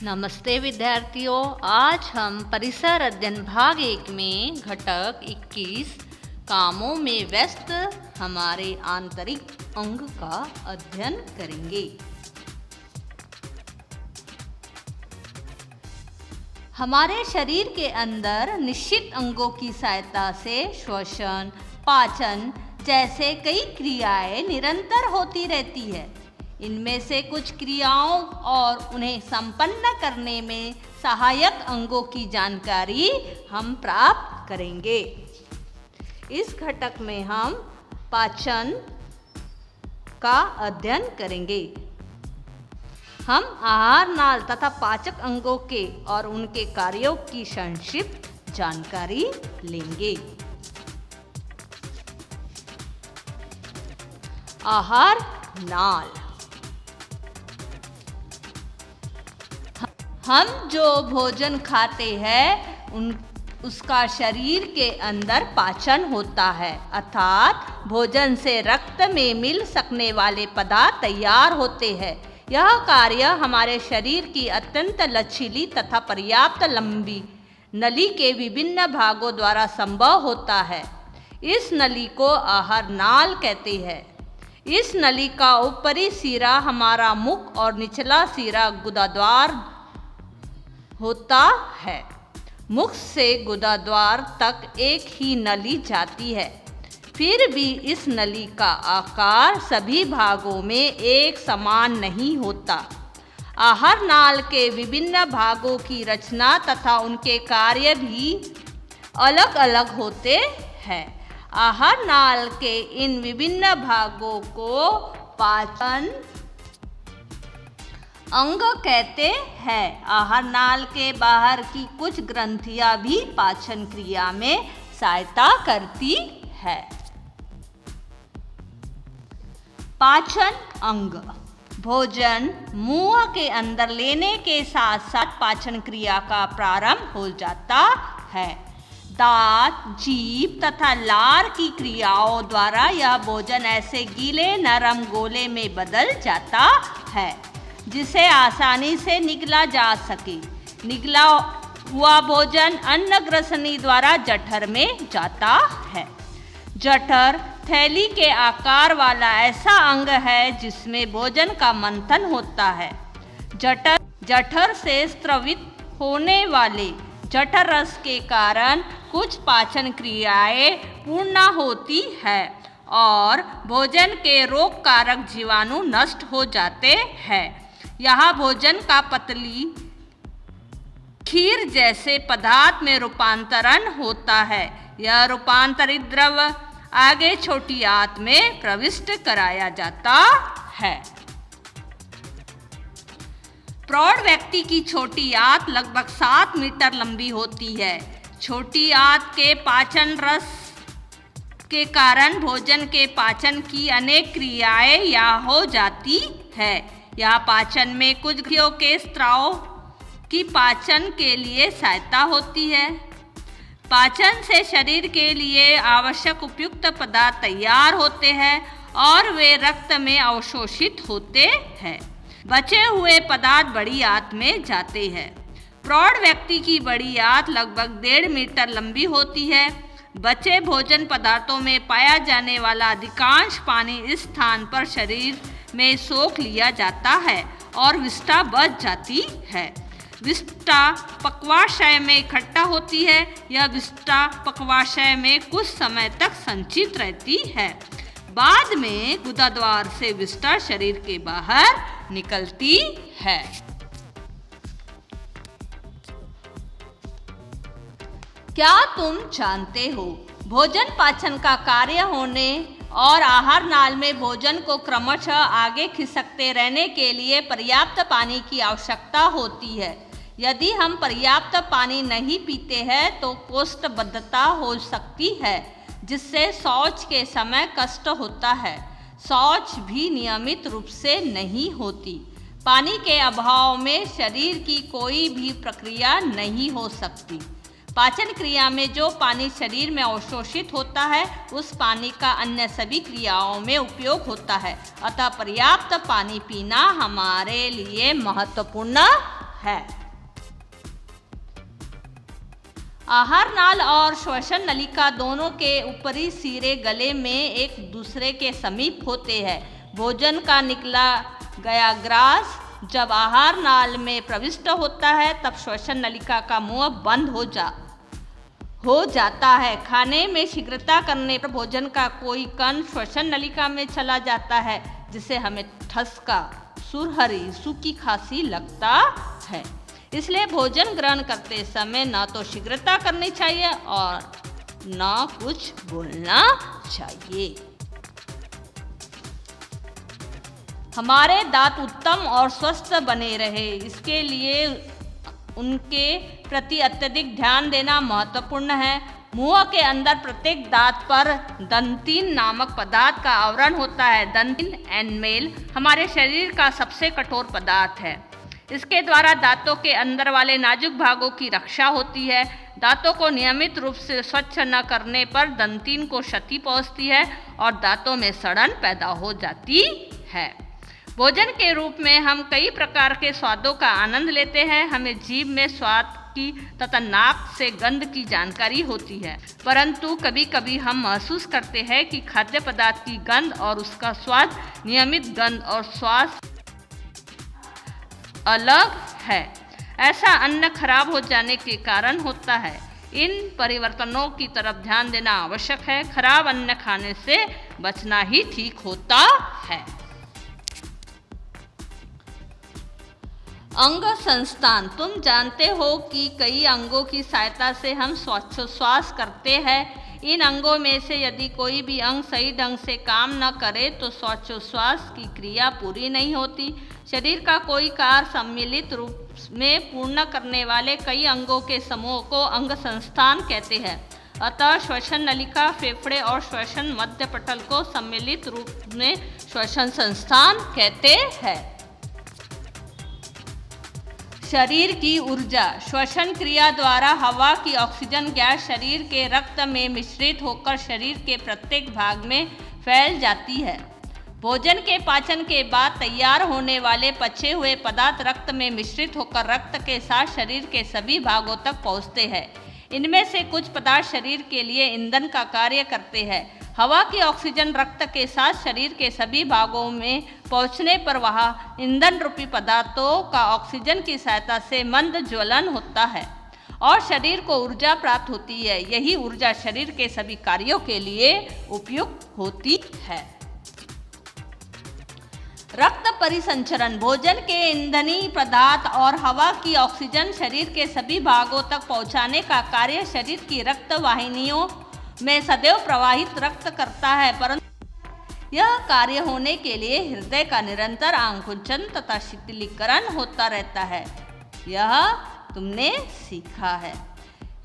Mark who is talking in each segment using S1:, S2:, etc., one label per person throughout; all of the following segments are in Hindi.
S1: नमस्ते विद्यार्थियों, आज हम परिसर अध्ययन भाग 1 में घटक 21 कामों में व्यस्त हमारे आंतरिक अंग का अध्ययन करेंगे। हमारे शरीर के अंदर निश्चित अंगों की सहायता से श्वसन, पाचन जैसे कई क्रियाएं निरंतर होती रहती है। इनमें से कुछ क्रियाओं और उन्हें संपन्न करने में सहायक अंगों की जानकारी हम प्राप्त करेंगे। इस घटक में हम पाचन का अध्ययन करेंगे। हम आहार नाल तथा पाचक अंगों के और उनके कार्यों की संक्षिप्त जानकारी लेंगे। आहार नाल, हम जो भोजन खाते हैं उसका शरीर के अंदर पाचन होता है, अर्थात भोजन से रक्त में मिल सकने वाले पदार्थ तैयार होते हैं। यह कार्य हमारे शरीर की अत्यंत लचीली तथा पर्याप्त लंबी नली के विभिन्न भागों द्वारा संभव होता है। इस नली को आहार नाल कहते हैं। इस नली का ऊपरी सिरा हमारा मुख और निचला सिरा गुदाद्वार होता है। मुख से गुदाद्वार तक एक ही नली जाती है, फिर भी इस नली का आकार सभी भागों में एक समान नहीं होता। आहार नाल के विभिन्न भागों की रचना तथा उनके कार्य भी अलग अलग होते हैं। आहार नाल के इन विभिन्न भागों को पाचन अंग कहते हैं। आहार नाल के बाहर की कुछ ग्रंथियां भी पाचन क्रिया में सहायता करती है। पाचन अंग भोजन मुंह के अंदर लेने के साथ साथ पाचन क्रिया का प्रारंभ हो जाता है। दांत, जीभ तथा लार की क्रियाओं द्वारा यह भोजन ऐसे गीले नरम गोले में बदल जाता है जिसे आसानी से निगला जा सके। निगला हुआ भोजन अन्न ग्रसनी द्वारा जठर में जाता है। जठर थैली के आकार वाला ऐसा अंग है जिसमें भोजन का मंथन होता है। जठर से स्रवित होने वाले जठर रस के कारण कुछ पाचन क्रियाएं पूर्ण होती है और भोजन के रोग कारक जीवाणु नष्ट हो जाते हैं। यहाँ भोजन का पतली खीर जैसे पदार्थ में रूपांतरण होता है। यह रूपांतरित द्रव आगे छोटी आंत में प्रविष्ट कराया जाता है। प्रौढ़ व्यक्ति की छोटी आंत लगभग 7 मीटर लंबी होती है। छोटी आंत के पाचन रस के कारण भोजन के पाचन की अनेक क्रियाएं यहाँ हो जाती है। यह पाचन में कुछ ग्रंथियों के स्राव की पाचन के लिए सहायता होती है। पाचन से शरीर के लिए आवश्यक उपयुक्त पदार्थ तैयार होते हैं और वे रक्त में अवशोषित होते हैं। बचे हुए पदार्थ बड़ी आंत में जाते हैं। प्रौढ़ व्यक्ति की बड़ी आंत लगभग 1.5 मीटर लंबी होती है। बचे भोजन पदार्थों में पाया जाने वाला अधिकांश पानी इस स्थान पर शरीर में सोख लिया जाता है और विष्ठा बच जाती है। विष्ठा पक्वाशय में इकट्ठा होती है। यह विष्ठा पक्वाशय में कुछ समय तक संचित रहती है। बाद में गुदाद्वार से विष्ठा शरीर के बाहर निकलती है। क्या तुम जानते हो, भोजन पाचन का कार्य होने और आहार नाल में भोजन को क्रमशः आगे खिसकते रहने के लिए पर्याप्त पानी की आवश्यकता होती है। यदि हम पर्याप्त पानी नहीं पीते हैं तो कोष्ठबद्धता हो सकती है, जिससे शौच के समय कष्ट होता है। शौच भी नियमित रूप से नहीं होती। पानी के अभाव में शरीर की कोई भी प्रक्रिया नहीं हो सकती। पाचन क्रिया में जो पानी शरीर में अवशोषित होता है उस पानी का अन्य सभी क्रियाओं में उपयोग होता है। अतः पर्याप्त पानी पीना हमारे लिए महत्वपूर्ण है। आहार नाल और श्वसन नलिका दोनों के ऊपरी सिरे गले में एक दूसरे के समीप होते हैं। भोजन का निकला गया ग्रास जब आहार नाल में प्रविष्ट होता है तब श्वसन नलिका का मुंह बंद हो जाता है। खाने में शीघ्रता करने पर भोजन का कोई कण श्वसन नलिका में चला जाता है, जिससे हमें ठसका, सुरहरी, सूखी खांसी लगता है। इसलिए भोजन ग्रहण करते समय न तो शीघ्रता करनी चाहिए और न कुछ बोलना चाहिए। हमारे दांत उत्तम और स्वस्थ बने रहे, इसके लिए उनके प्रति अत्यधिक ध्यान देना महत्वपूर्ण है। मुंह के अंदर प्रत्येक दांत पर दंतिन नामक पदार्थ का आवरण होता है। दंतिन एनमेल हमारे शरीर का सबसे कठोर पदार्थ है। इसके द्वारा दांतों के अंदर वाले नाजुक भागों की रक्षा होती है। दांतों को नियमित रूप से स्वच्छ न करने पर दंतिन को क्षति पहुंचती है और दांतों में सड़न पैदा हो जाती है। भोजन के रूप में हम कई प्रकार के स्वादों का आनंद लेते हैं। हमें जीभ में स्वाद की तथा नाक से गंध की जानकारी होती है, परंतु कभी कभी हम महसूस करते हैं कि खाद्य पदार्थ की गंध और उसका स्वाद, नियमित गंध और स्वाद अलग है। ऐसा अन्न खराब हो जाने के कारण होता है। इन परिवर्तनों की तरफ ध्यान देना आवश्यक है। खराब अन्न खाने से बचना ही ठीक होता है। अंग संस्थान। तुम जानते हो कि कई अंगों की सहायता से हम श्वास करते हैं। इन अंगों में से यदि कोई भी अंग सही ढंग से काम न करे तो श्वास की क्रिया पूरी नहीं होती। शरीर का कोई कार्य सम्मिलित रूप में पूर्ण करने वाले कई अंगों के समूह को अंग संस्थान कहते हैं। अतः श्वसन नलिका, फेफड़े और श्वसन मध्य पटल को सम्मिलित रूप में श्वसन संस्थान कहते हैं। शरीर की ऊर्जा। श्वसन क्रिया द्वारा हवा की ऑक्सीजन गैस शरीर के रक्त में मिश्रित होकर शरीर के प्रत्येक भाग में फैल जाती है। भोजन के पाचन के बाद तैयार होने वाले पचे हुए पदार्थ रक्त में मिश्रित होकर रक्त के साथ शरीर के सभी भागों तक पहुंचते हैं। इनमें से कुछ पदार्थ शरीर के लिए ईंधन का कार्य करते हैं। हवा की ऑक्सीजन रक्त के साथ शरीर के सभी भागों में पहुंचने पर वहाँ ईंधन रूपी पदार्थों का ऑक्सीजन की सहायता से मंद ज्वलन होता है और शरीर को ऊर्जा प्राप्त होती है। यही ऊर्जा शरीर के सभी कार्यों के लिए उपयुक्त होती है। रक्त परिसंचरण। भोजन के ईंधनी पदार्थ और हवा की ऑक्सीजन शरीर के सभी भागों तक पहुंचाने का कार्य शरीर की रक्त वाहिनियों में सदैव प्रवाहित रक्त करता है, परंतु यह कार्य होने के लिए हृदय का निरंतर आकुंचन तथा शीतलीकरण होता रहता है। यह तुमने सीखा है।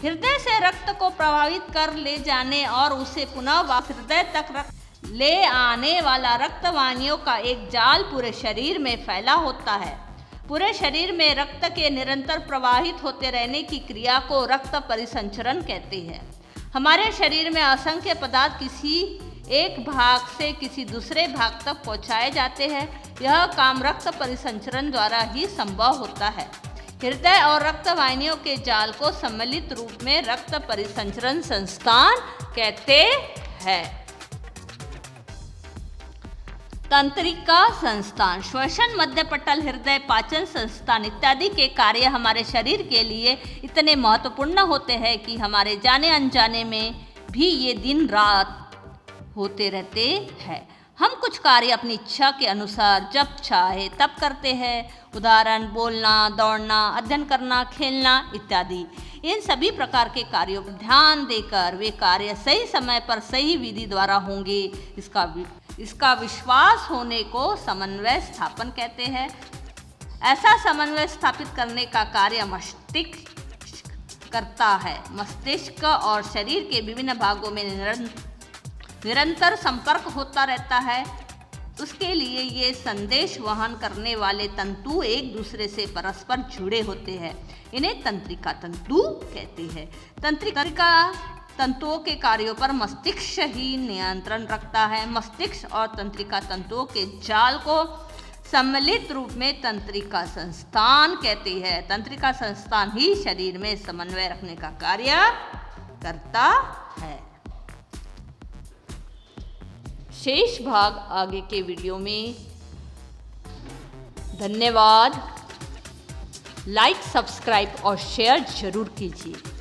S1: हृदय से रक्त को प्रभावित कर ले जाने और उसे पुनः वापस हृदय तक रक्त ले आने वाला रक्तवाहिनियों का एक जाल पूरे शरीर में फैला होता है। पूरे शरीर में रक्त के निरंतर प्रवाहित होते रहने की क्रिया को रक्त परिसंचरण कहते हैं। हमारे शरीर में असंख्य पदार्थ किसी एक भाग से किसी दूसरे भाग तक पहुंचाए जाते हैं। यह काम रक्त परिसंचरण द्वारा ही संभव होता है। हृदय और रक्त वाहिनियों के जाल को सम्मिलित रूप में रक्त परिसंचरण संस्थान कहते हैं। तंत्रिका संस्थान। श्वसन, मध्य पटल, हृदय, पाचन संस्थान इत्यादि के कार्य हमारे शरीर के लिए इतने महत्वपूर्ण होते हैं कि हमारे जाने अनजाने में भी ये दिन रात होते रहते हैं। हम कुछ कार्य अपनी इच्छा के अनुसार जब चाहे तब करते हैं। उदाहरण बोलना, दौड़ना, अध्ययन करना, खेलना इत्यादि। इन सभी प्रकार के कार्यों पर ध्यान देकर वे कार्य सही समय पर सही विधि द्वारा होंगे, इसका विश्वास होने को समन्वय स्थापन कहते हैं। ऐसा समन्वय स्थापित करने का कार्य मस्तिष्क करता है। मस्तिष्क और शरीर के विभिन्न भागों में निरंतर संपर्क होता रहता है। उसके लिए ये संदेश वहन करने वाले तंतु एक दूसरे से परस्पर जुड़े होते हैं। इन्हें तंत्रिका तंतु कहते हैं। तंत्रिका तंतुओं के कार्यों पर मस्तिष्क ही नियंत्रण रखता है। मस्तिष्क और तंत्रिका तंतुओं के जाल को सम्मिलित रूप में तंत्रिका संस्थान कहते हैं। तंत्रिका संस्थान ही शरीर में समन्वय रखने का कार्य करता है। शेष भाग आगे के वीडियो में। धन्यवाद। लाइक, सब्सक्राइब और शेयर जरूर कीजिए।